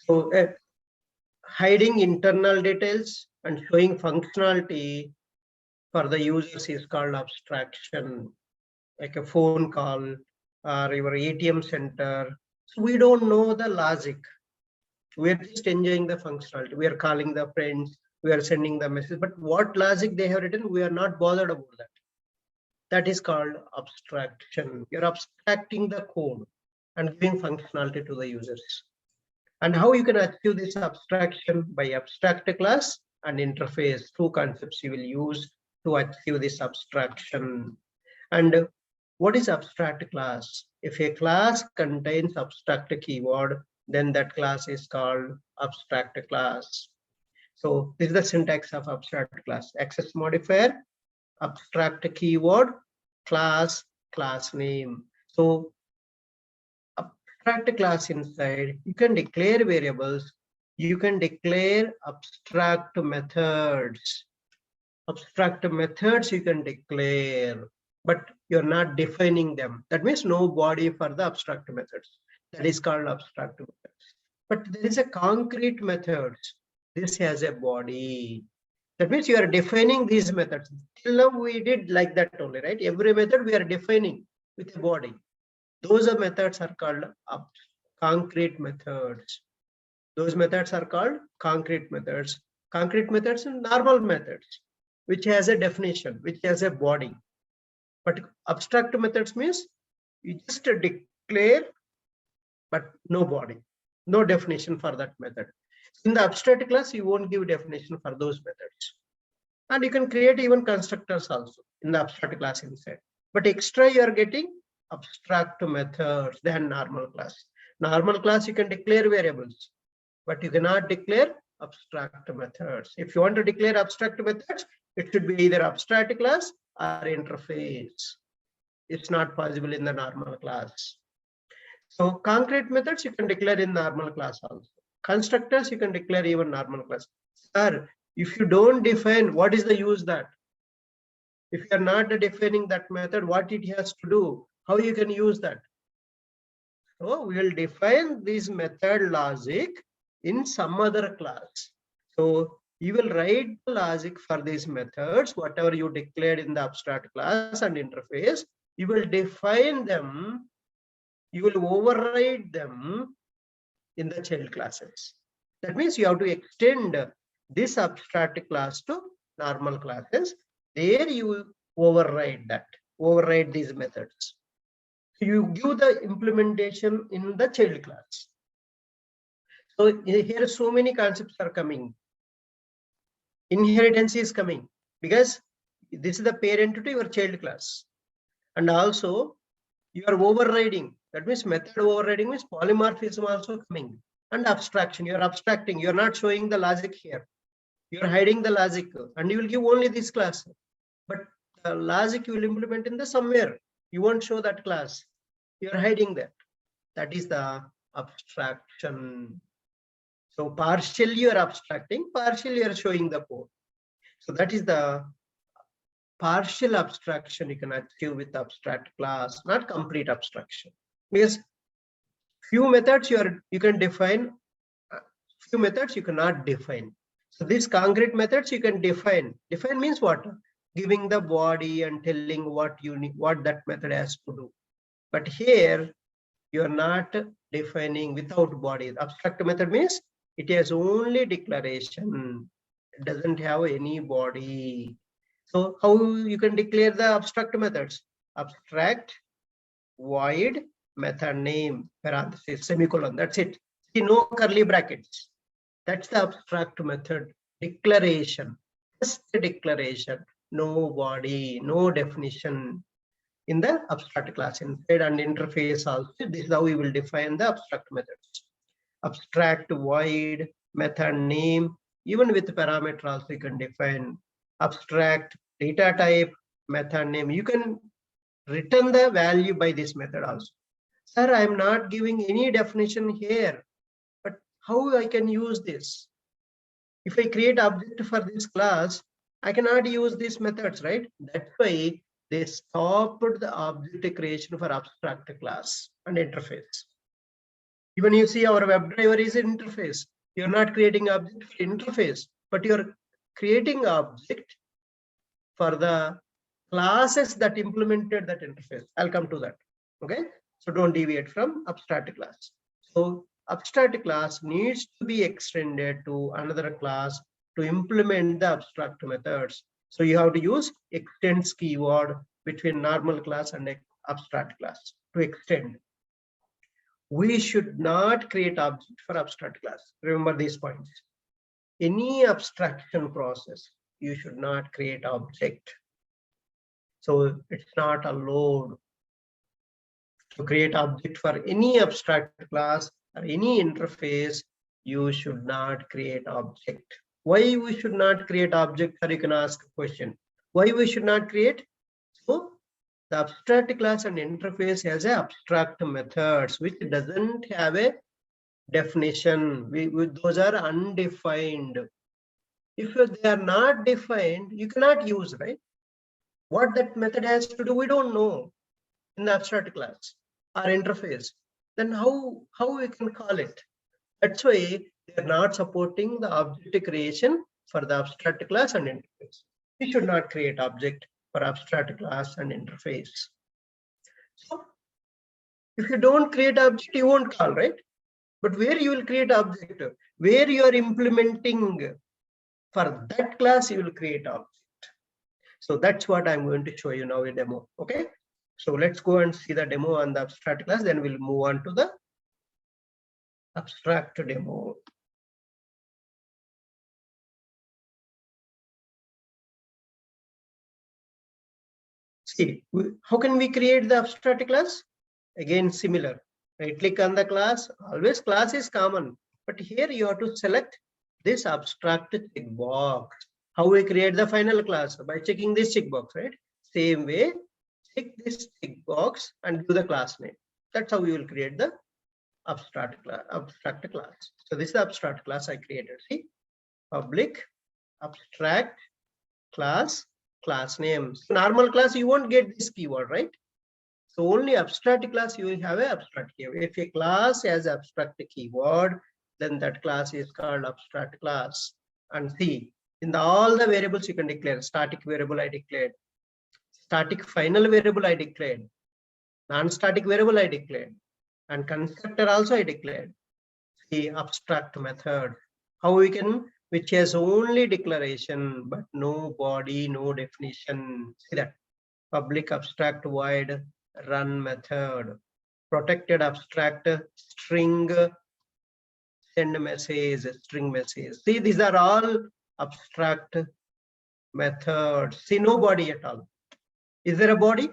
So hiding internal details and showing functionality for the users is called abstraction, like a phone call or your ATM center. So we don't know the logic. We're just enjoying the functionality. We are calling the friends, we are sending the message, but what logic they have written, we are not bothered about that. That is called abstraction. You're abstracting the code and giving functionality to the users. And how you can achieve this abstraction? By abstract class and interface. Two concepts you will use to achieve this abstraction. And what is abstract class? If a class contains abstract keyword, then that class is called abstract class. So this is the syntax of abstract class. Access modifier, abstract keyword, class, class name. So abstract class inside, you can declare variables, you can declare abstract methods. Abstract methods you can declare, but you're not defining them. That means no body for the abstract methods. That is called abstract methods. But there is a concrete methods. This has a body. That means you are defining these methods. Till now we did like that only, right? Every method we are defining with a body. Those are methods are called concrete methods. Those methods are called concrete methods. Concrete methods and normal methods, which has a definition, which has a body. But abstract methods means you just declare, but no body, no definition for that method. In the abstract class, you won't give definition for those methods. And you can create even constructors also in the abstract class inside. But extra you are getting abstract methods than normal class. Normal class you can declare variables, but you cannot declare abstract methods. If you want to declare abstract methods, it should be either abstract class or interface. It's not possible in the normal class. So concrete methods you can declare in normal class also. Constructors you can declare even normal class. Sir, if you don't define, what is the use that? If you are not defining that method, what it has to do, how you can use that? So we will define this method logic in some other class. So you will write the logic for these methods, whatever you declared in the abstract class and interface, you will define them, you will override them in the child classes. That means you have to extend this abstract class to normal classes. There you override that, override these methods. You give the implementation in the child class. So here so many concepts are coming. Inheritance is coming because this is the parent to your child class. And also you are overriding. That means method overriding means polymorphism also coming. And abstraction, you are abstracting. You are not showing the logic here. You are hiding the logic and you will give only this class. But the logic you will implement in the somewhere. You won't show that class. You are hiding that. That is the abstraction. So partially you are abstracting, partially you are showing the code. So that is the partial abstraction you can achieve with abstract class, not complete abstraction. Because few methods you can define, few methods you cannot define. So these concrete methods you can define. Define means what? Giving the body and telling what you need, what that method has to do. But here you are not defining without body. Abstract method means it has only declaration. It doesn't have any body. So how you can declare the abstract methods? Abstract, void, method name, parenthesis, semicolon. That's it. See, no curly brackets. That's the abstract method. Declaration. Just the declaration. No body, no definition. In the abstract class inside and interface also, this is how we will define the abstract methods. Abstract, void, method name, even with parameter also you can define. Abstract, data type, method name. You can return the value by this method also. Sir, I am not giving any definition here, but how I can use this? If I create object for this class, I cannot use these methods, right? That's why they stopped the object creation for abstract class and interface. Even you see our WebDriver is an interface. You're not creating object for interface, but you're creating object for the classes that implemented that interface. I'll come to that. Okay, so don't deviate from abstract class. So abstract class needs to be extended to another class to implement the abstract methods. So you have to use extends keyword between normal class and abstract class to extend. We should not create object for abstract class. Remember these points. Any abstraction process, you should not create object. So it's not allowed to create object for any abstract class or any interface. You should not create object. Why we should not create object? Or you can ask a question. Why we should not create? So the abstract class and interface has a abstract methods which doesn't have a definition. Those are undefined. If they are not defined, you cannot use, right? What that method has to do, we don't know in the abstract class or interface. Then how we can call it? That's why they are not supporting the object creation for the abstract class and interface. We should not create object for abstract class and interface. So if you don't create object, you won't call, right? But where you will create object, where you are implementing for that class, you will create object. So that's what I'm going to show you now a demo. Okay, so let's go and see the demo on the abstract class, then we'll move on to the abstract demo. See, how can we create the abstract class? Again, similar. Right click on the class. Always class is common, but here you have to select this abstract checkbox. How we create the final class? By checking this checkbox, right? Same way, check this checkbox and give the class name. That's how we will create the abstract class. So this is the abstract class I created. See, public abstract class name. So normal class you won't get this keyword, right? So only abstract class you will have a abstract keyword. If a class has abstract keyword, then that class is called abstract class. And see, in all the variables you can declare. Static variable I declared, static final variable I declared, non-static variable I declared, and constructor also I declared. The abstract method, how we can, which has only declaration but no body, no definition. See that public abstract void run method, protected abstract string send message, string message. See, these are all abstract methods. See, no body at all. Is there a body?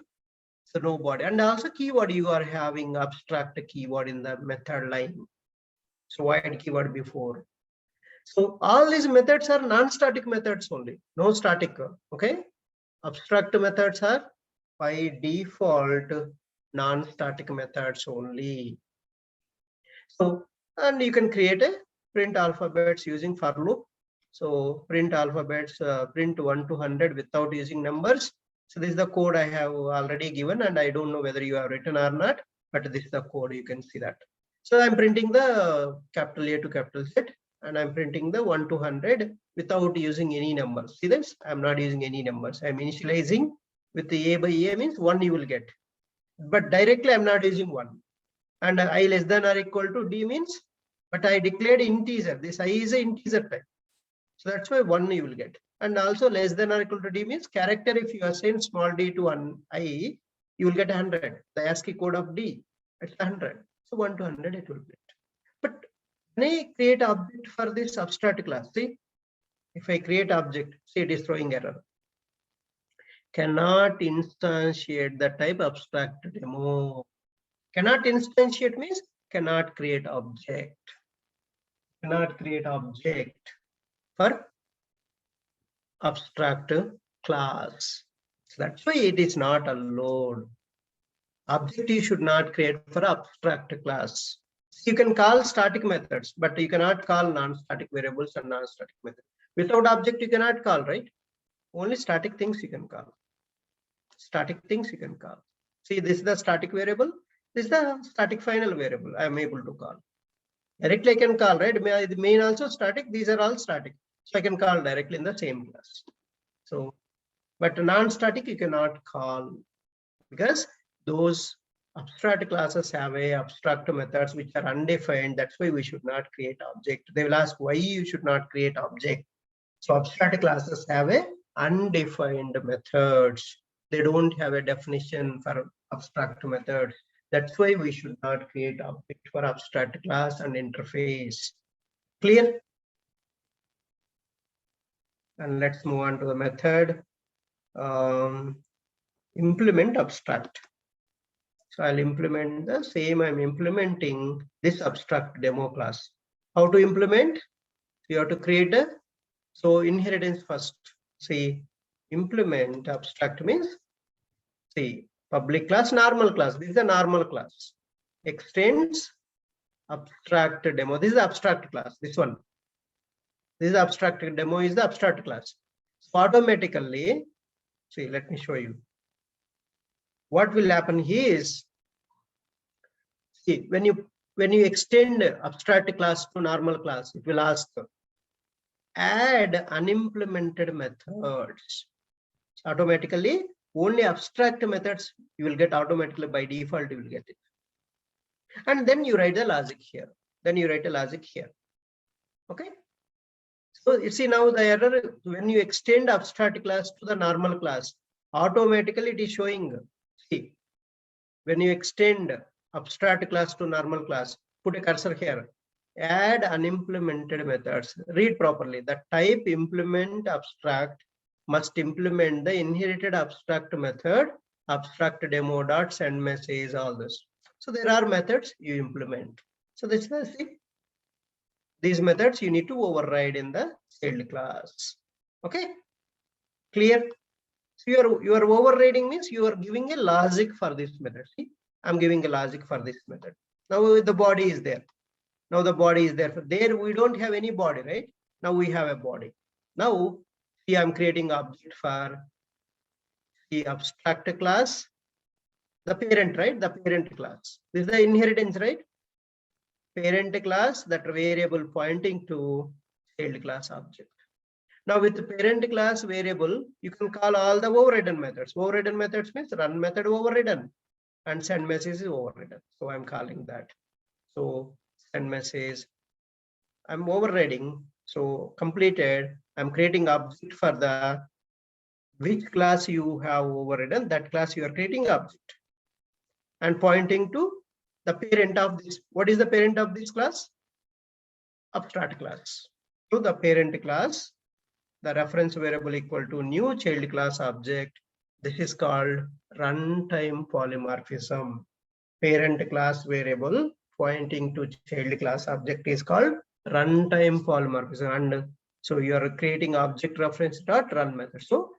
So no body. And also keyword, you are having abstract keyword in the method line. So void keyword before. So all these methods are non-static methods only, no static. Okay, abstract methods are by default non-static methods only. So, and you can create a print alphabets using for loop. So print alphabets, print 1 to 100 without using numbers. So this is the code I have already given, and I don't know whether you have written or not, but this is the code. You can see that. So I'm printing the capital A to capital Z, and I'm printing the 1 to 100 without using any numbers. See this? I'm not using any numbers. I'm initializing with the A by A means 1 you will get, but directly I'm not using 1. And I less than or equal to D means, but I declared integer. This I is an integer type. So that's why 1 you will get. And also less than or equal to D means character. If you assign small d to 1 I, you will get 100. The ASCII code of D, it's 100. So 1 to 100 it will get. But when I create object for this abstract class, see, if I create object, see it is throwing error. Cannot instantiate the type abstract demo. Cannot instantiate means cannot create object. Cannot create object for abstract class. So that's why it is not allowed. Object you should not create for abstract class. You can call static methods, but you cannot call non-static variables and non-static methods. Without object you cannot call, right? Only static things you can call. Static things you can call. See, this is the static variable. This is the static final variable I am able to call. Directly I can call, right? The main also static. These are all static. So I can call directly in the same class. So, but non-static you cannot call because those abstract classes have a abstract methods which are undefined. That's why we should not create object. They will ask why you should not create object. So abstract classes have a undefined methods. They don't have a definition for abstract methods. That's why we should not create object for abstract class and interface. Clear? And let's move on to the method. Implement abstract. So I'll implement the same. I'm implementing this abstract demo class. How to implement? You have to create a, so inheritance first. See, implement abstract means, see, public class, normal class. This is a normal class. Extends abstract demo. This is abstract class. This one. This is abstract demo is the abstract class. So automatically, see, let me show you. What will happen here is, see, when you extend abstract class to normal class, it will ask add unimplemented methods. Automatically, only abstract methods you will get automatically by default. You will get it, and then you write the logic here. Then you write a logic here. Okay. So you see now the error when you extend abstract class to the normal class, automatically it is showing. See, when you extend abstract class to normal class, put a cursor here. Add unimplemented methods. Read properly. The type implement abstract must implement the inherited abstract method, abstract demo dot send message, all this. So there are methods you implement. So this is, see, these methods you need to override in the child class. Okay, clear? So you are overriding means you are giving a logic for this method. See, I'm giving a logic for this method. Now the body is there. Now the body is there. There we don't have any body, right? Now we have a body. Now see, I'm creating object for the abstract class, the parent, right? The parent class. This is the inheritance, right? Parent class, that variable pointing to child class object. Now with the parent class variable, you can call all the overridden methods. Overridden methods means run method overridden and send message is overridden. So I'm calling that. So send message, I'm overriding. So completed. I'm creating object for the which class you have overridden, that class you are creating object and pointing to the parent of this. What is the parent of this class? Abstract class. So the parent class, the reference variable equal to new child class object. This is called runtime polymorphism. Parent class variable pointing to child class object is called runtime polymorphism. And so you are creating object reference dot run method. So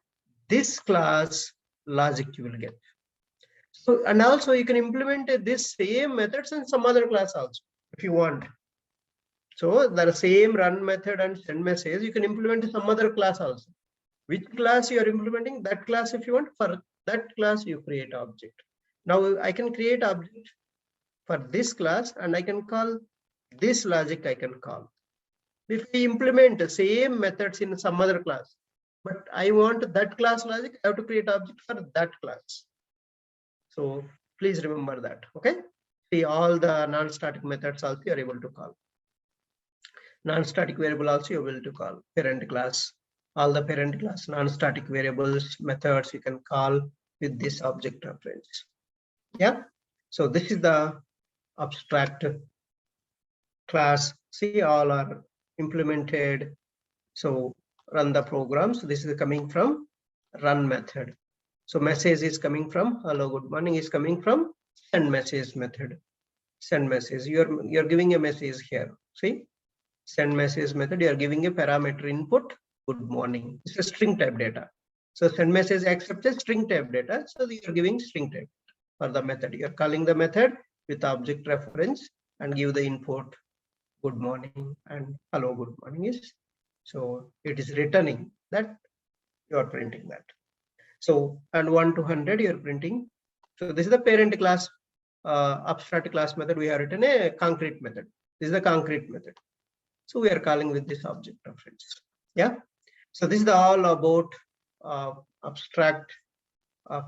this class logic you will get. So, and also you can implement this same methods in some other class also if you want. So the same run method and send message you can implement some other class also. Which class you are implementing, that class if you want, for that class you create object. Now I can create object for this class and I can call this logic I can call. If we implement the same methods in some other class, but I want that class logic, I have to create object for that class. So please remember that. Okay. See, all the non-static methods also you are able to call. Non-static variable also you are able to call. Parent class, all the parent class non-static variables methods you can call with this object reference. Yeah. So this is the abstract class. See, all are implemented. So run the program. So this is coming from run method. So message is coming from hello good morning is coming from send message method. Send message, you're giving a message here. See, send message method, you are giving a parameter input good morning. It's a string type data. So send message accepts a string type data. So you're giving string type for the method. You're calling the method with object reference and give the input good morning and hello good morning is. So it is returning that you are printing that. So and 1 to 100 you're printing. So this is the parent class abstract class method. We have written a concrete method. This is the concrete method. So we are calling with this object reference. Yeah. So this is all about abstract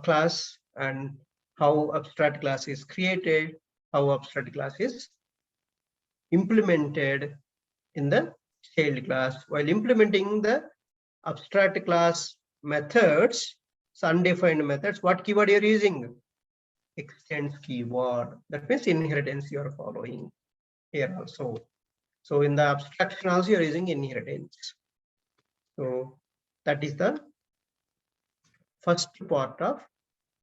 class and how abstract class is created, how abstract class is implemented in the child class. While implementing the abstract class methods, undefined methods, what keyword you're using? Extends keyword. That means inheritance you are following here also. So in the abstraction also you're using inheritance. So that is the first part of